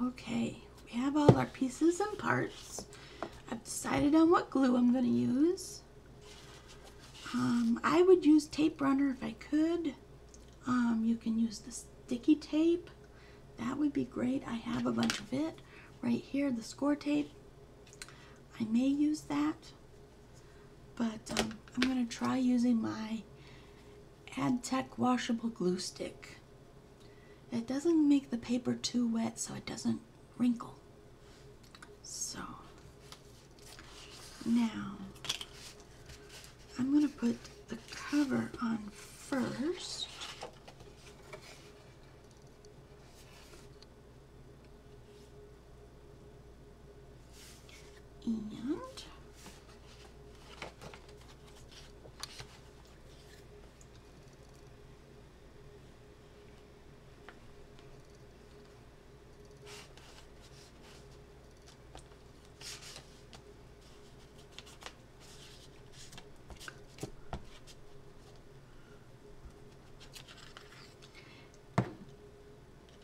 Okay, we have all our pieces and parts. I've decided on what glue I'm going to use. I would use tape runner if I could. You can use the sticky tape. That would be great. I have a bunch of it right here, the score tape. I may use that, but I'm going to try using my AdTech washable glue stick. It doesn't make the paper too wet so it doesn't wrinkle. So now I'm going to put the cover on first. And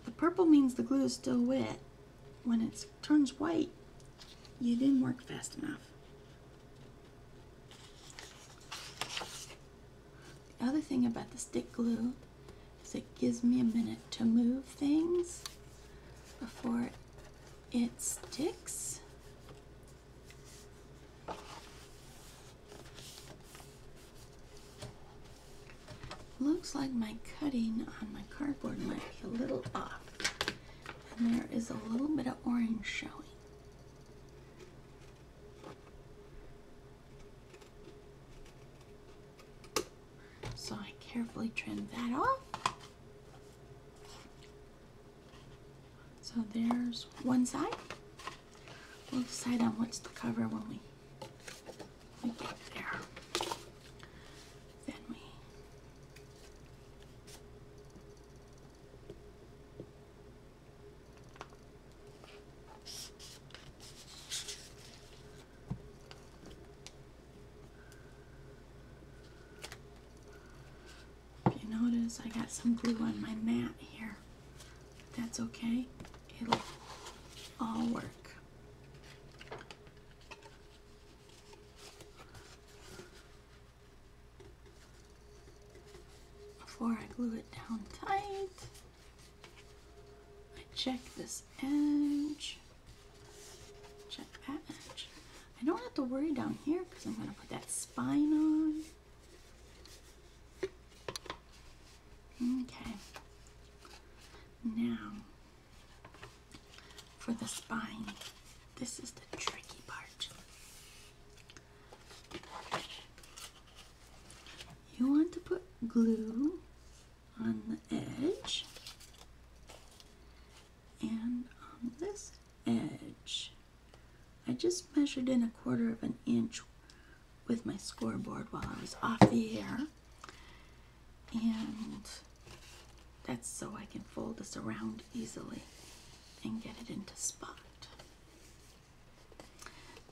the purple means the glue is still wet. When it turns white, you didn't work fast enough. The other thing about the stick glue is it gives me a minute to move things before it sticks. Looks like my cutting on my cardboard might be a little off, and there is a little bit of orange showing. So I carefully trim that off. So there's one side. We'll decide on what's the cover when we get there. Then if you notice, I got some glue on my mat here. But that's okay. It'll all work. Before I glue it down tight, I check this edge, check that edge. I don't have to worry down here because I'm going to put that spine on. Okay, now for the spine, this is the tricky part. You want to put glue on the edge and on this edge. I just measured in 1/4 inch with my scoreboard while I was off the air, and that's so I can fold this around easily and get it into spot.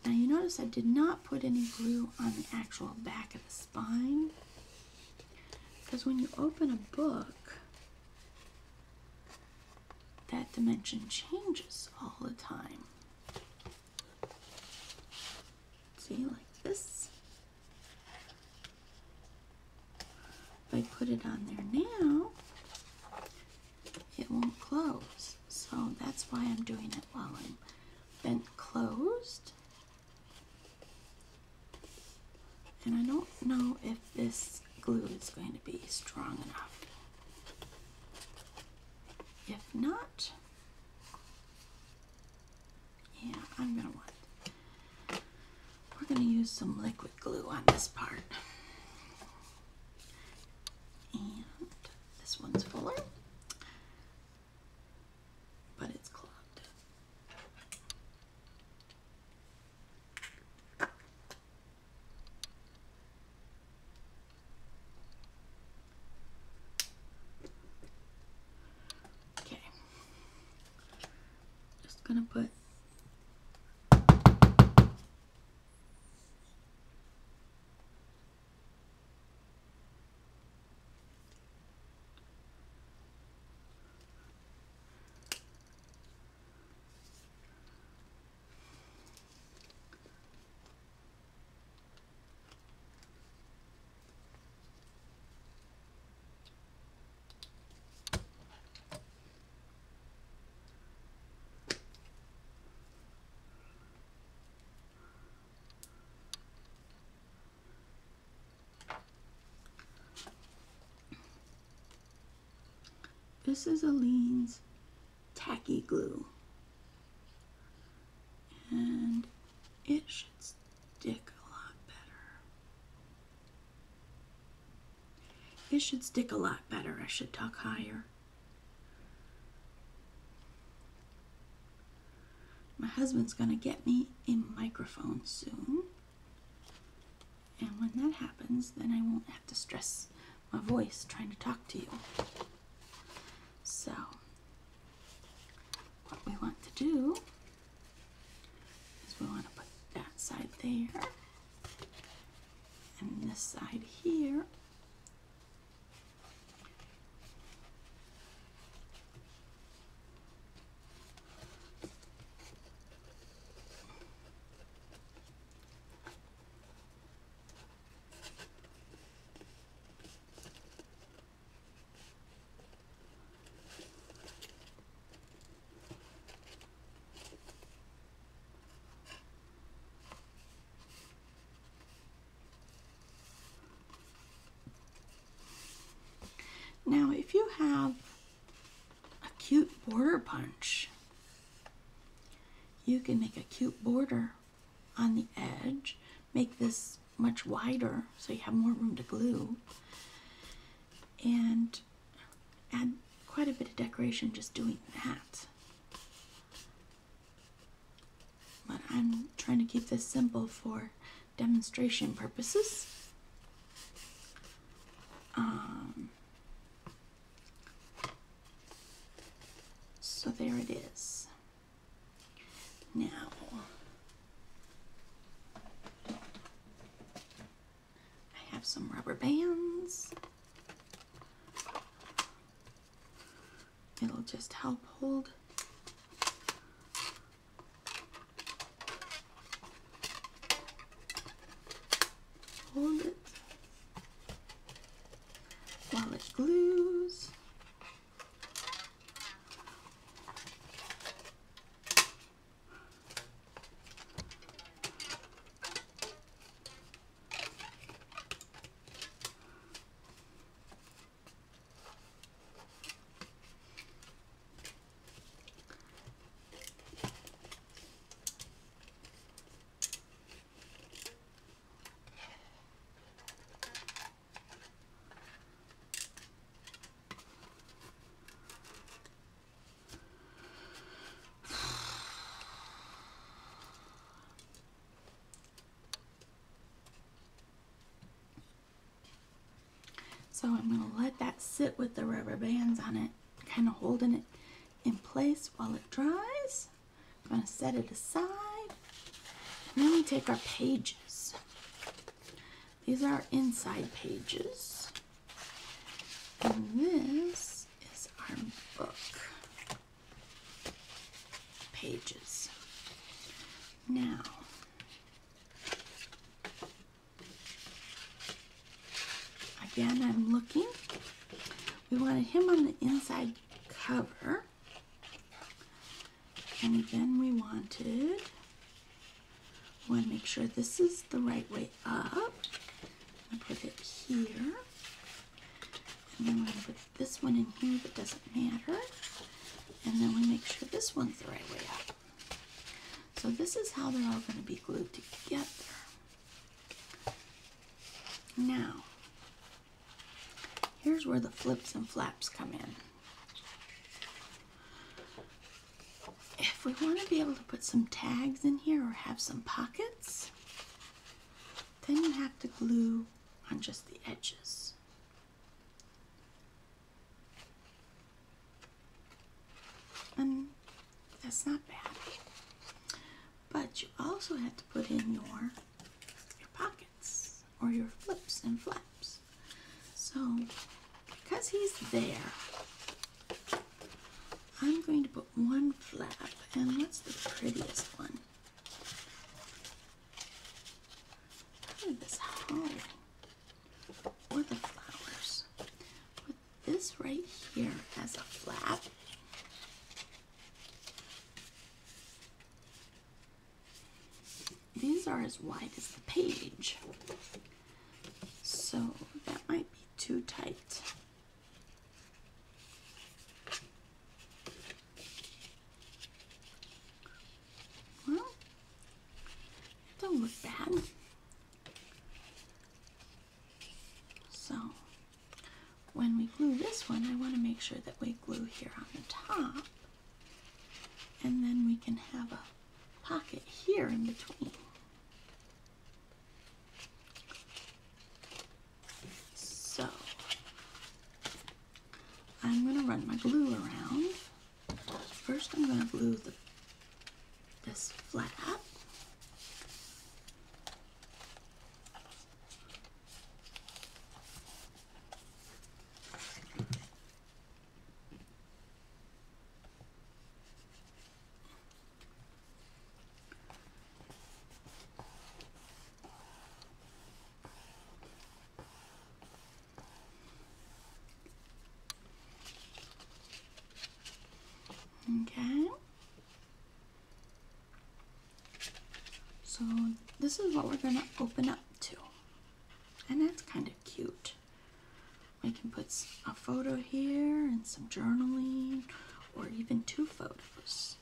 Now you notice I did not put any glue on the actual back of the spine, because when you open a book, that dimension changes all the time. See, like this. If I put it on there now, it won't close. So that's why I'm doing it while I'm bent closed. And I don't know if this glue is going to be strong enough. If not, yeah, I'm going to want, we're going to use some liquid glue on this part. And this one's fuller, but it's clogged. Okay, just gonna put This is Aleene's tacky glue, and it should stick a lot better. It should stick a lot better. I should talk higher. My husband's gonna get me a microphone soon, and when that happens, then I won't have to stress my voice trying to talk to you. So what we want to do is we want to put that side there and this side here. Now, if you have a cute border punch, you can make a cute border on the edge, make this much wider so you have more room to glue, and add quite a bit of decoration just doing that. But I'm trying to keep this simple for demonstration purposes. So there it is. Now, I have some rubber bands. It'll just help hold it while it glues. So I'm going to let that sit with the rubber bands on it, kind of holding it in place while it dries. I'm going to set it aside. And then we take our pages. These are inside pages. And this is our book pages. Now, again, I'm looking. We wanted him on the inside cover. And then we want to make sure this is the right way up. And put it here. And then we're going to put this one in here that doesn't matter. And then we make sure this one's the right way up. So this is how they're all going to be glued together. Now, here's where the flips and flaps come in. If we want to be able to put some tags in here or have some pockets, then you have to glue on just the edges. And that's not bad. But you also have to put in your pockets or your flips and flaps. So, because he's there, I'm going to put one flap, and what's the prettiest one? Probably this holly, or the flowers. Put this right here as a flap. These are as wide as the page, so that might be too tight. on. So when we glue this one, I want to make sure that we glue here on the top, and then we can have a pocket here in between. So I'm going to run my glue around. First I'm going to glue this flat. Okay. So this is what we're going to open up to. And that's kind of cute. We can put a photo here and some journaling, or even 2 photos.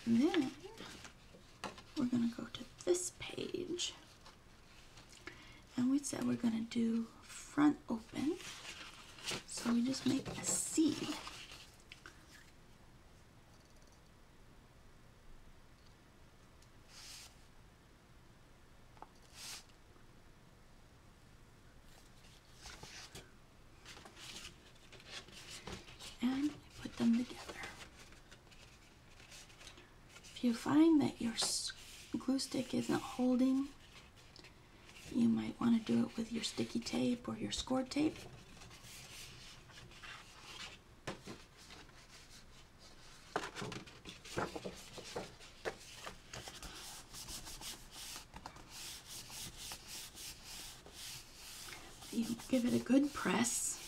And then we're going to go to this page. And we said we're going to do front open. So we just make a C. And put them together. If you find that your glue stick isn't holding, you might want to do it with your sticky tape or your score tape. You give it a good press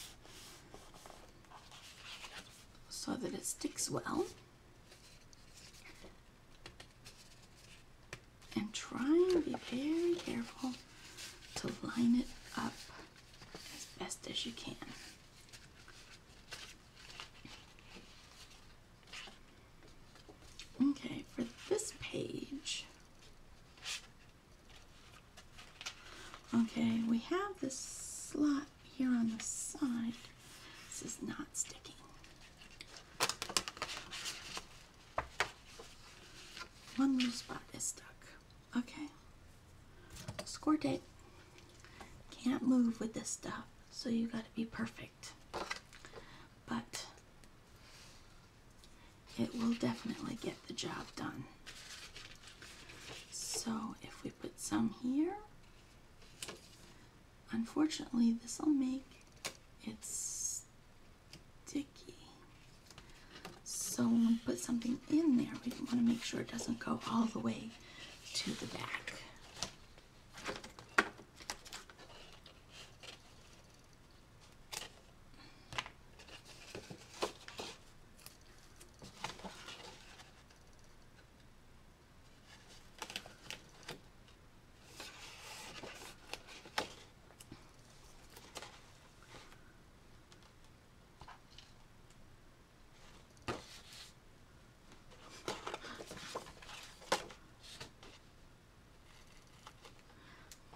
so that it sticks well. And try and be very careful to line it up as best as you can. Okay, for this page, okay, we have this slot here on the side. This is not sticking. One little spot is stuck. Okay. Score tape. Can't move with this stuff, so you gotta be perfect. But it will definitely get the job done. So if we put some here, unfortunately this will make it sticky. So when we put something in there, we want to make sure it doesn't go all the way to the back.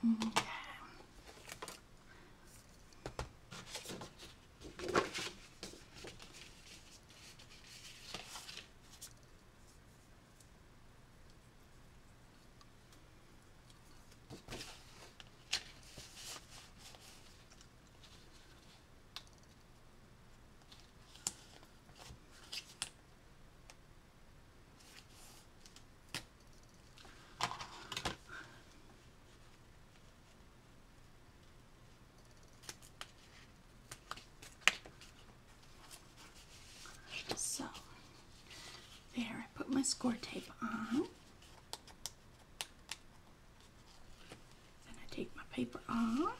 Okay. So, there, I put my score tape on. Then I take my paper off.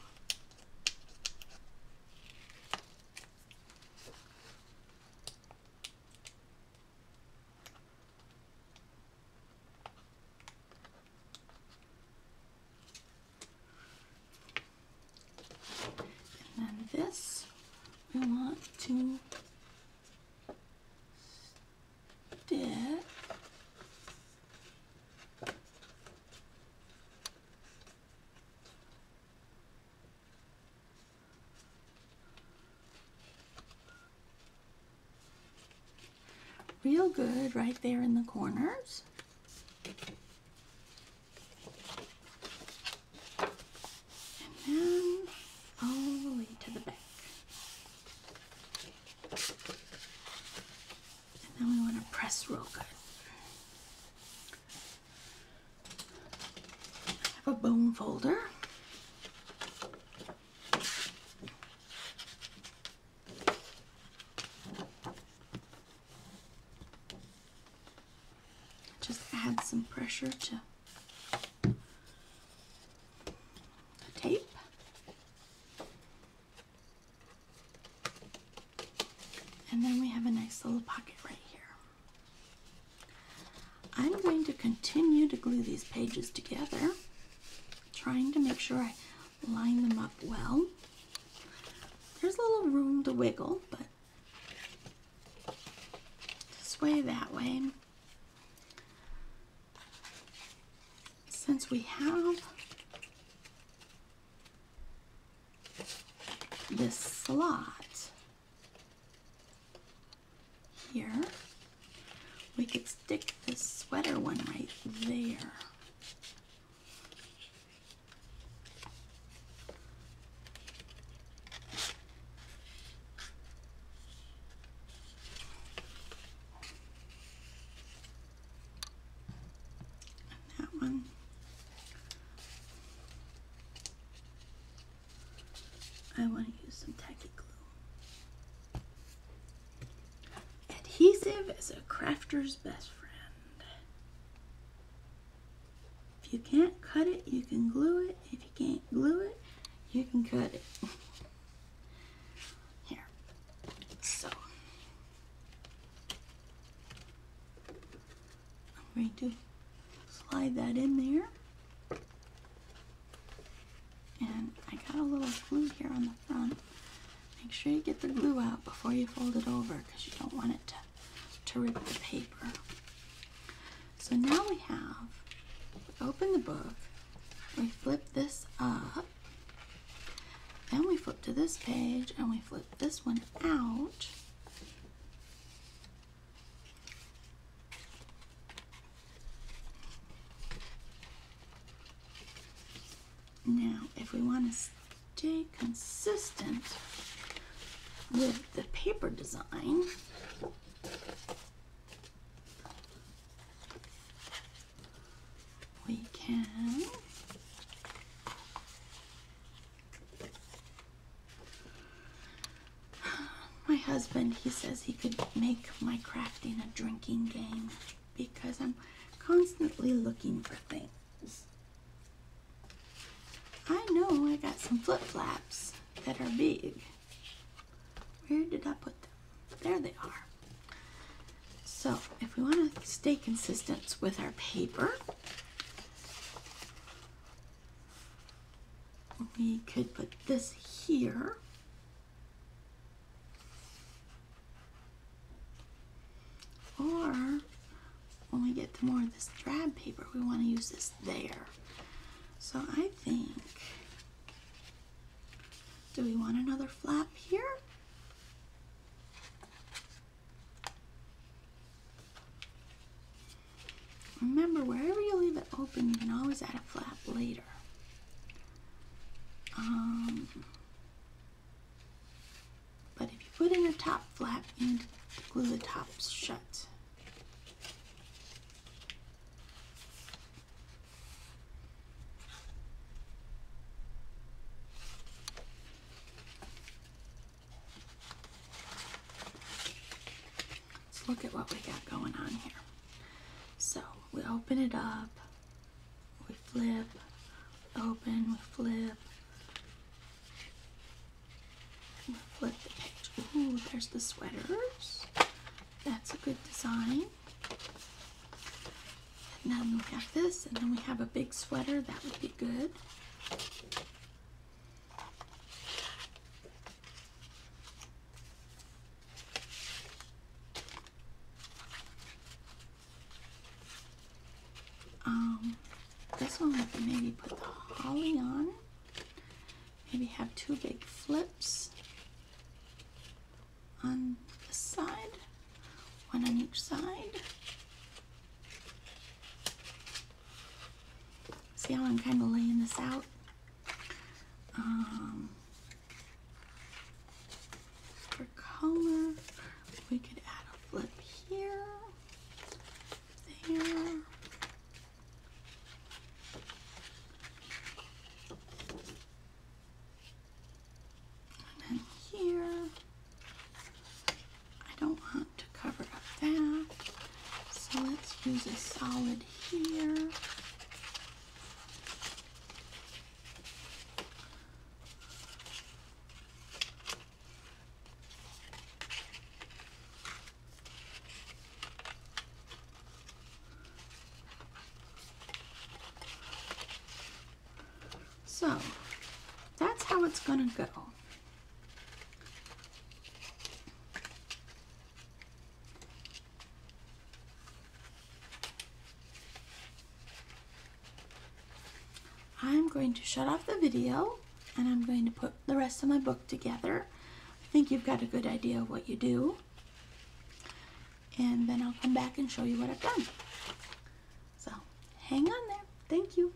And then this, we want to stick real good right there in the corners. And then all the way to the back. And then we want to press real good. I have a bone folder. Just add some pressure to the tape. And then we have a nice little pocket right here. I'm going to continue to glue these pages together, trying to make sure I line them up well. There's a little room to wiggle, but this way, that way. Since we have this slot here, we could stick this sweater one right there. And that one. I want to use some tacky glue. Adhesive is a crafter's best friend. If you can't cut it, you can glue it. If you can't glue it, you can cut it. Here. So, I'm going to slide that in there. And I got a little glue here on the front. Make sure you get the glue out before you fold it over because you don't want it to rip the paper. So now we open the book, we flip this up, then we flip to this page and we flip this one out. Now, if we want to stay consistent with the paper design, we can my husband, he says he could make my crafting a drinking game because I'm constantly looking for things. I know I got some flip-flaps that are big. Where did I put them? There they are. So, if we want to stay consistent with our paper, we could put this here. Or, when we get to more of this drab paper, we want to use this there. So I think, do we want another flap here? Remember, wherever you leave it open, you can always add a flap later. But if you put in a top flap, you need to glue the tops shut. Look at what we got going on here. So we open it up, we flip, open, we flip the page. Ooh, there's the sweaters. That's a good design. And then we have this, and then we have a big sweater. That would be good. This one we can maybe put the holly on. Maybe have two big flips on this side. one on each side. See how I'm kind of laying this out? For color, we could add a flip here, there, and then here. I don't want to cover up that, so let's use a solid here. So that's how it's going to go. I'm going to shut off the video and I'm going to put the rest of my book together. I think you've got a good idea of what you do. And then I'll come back and show you what I've done. So hang on there. Thank you.